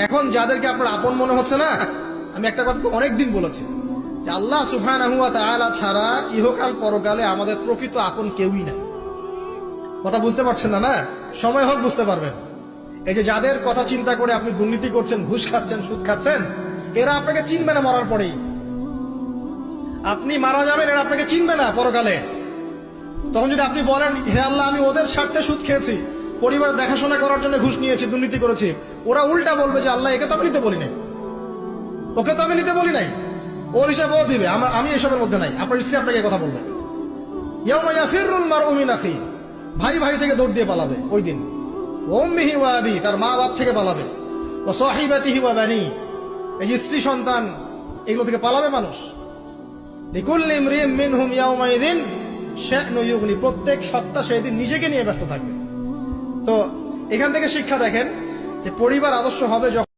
এখন যাদেরকে আপনার আপন মনে হচ্ছে না, আমি একটা কথা তো অনেকদিন বলেছি যে আল্লাহ সুবহানাহু ওয়া তাআলা ছাড়া ইহকাল পরকালে আমাদের প্রকৃত আপন কেউই নাই। কথা বুঝতে পারছেন না? সময় হোক বুঝতে পারবেন। এই যে যাদের কথা চিন্তা করে আপনি দুর্নীতি করছেন, ঘুষ খাচ্ছেন, সুদ খাচ্ছেন, এরা আপনাকে চিনবে না মরার পরেই। আপনি মারা যাবেন, এরা আপনাকে চিনবে না পরকালে। তখন যদি আপনি বলেন, হে আল্লাহ, আমি ওদের স্বার্থে সুদ খেয়েছি, পরিবার দেখাশোনা করার জন্য ঘুষ নিয়েছি, দুর্নীতি করেছি, ওরা উল্টা বলবে যে আল্লাহ, একে তো আমি নিতে বলি নাই, ওকে তো আমি নিতে বলি নাই, ওর হিসাব ও দিবে, আমি এসবের মধ্যে নাই। আপনার স্ত্রী আপনাকে কথা বলবে, ইয়াউমা ইয়াফিরুল মারউ মিন আখিহি, ভাই ভাই থেকে দৌড় দিয়ে পালাবে ওই দিন। ওয়া উম্মিহি ওয়া আবি, তার মা বাপ থেকে পালাবে। ওয়া সাহিবাতিহি ওয়া বানি, এই যে স্ত্রী সন্তান, এগুলো থেকে পালাবে মানুষ। লিকুল্লি ইমরিইন মিনহুম ইয়াউমাইযিন শা'নু ইউগনি, প্রত্যেক সত্তা সেদিন নিজেকে নিয়ে ব্যস্ত থাকবে। তো এখান থেকে শিক্ষা দেখেন যে পরিবার আদর্শ হবে যখন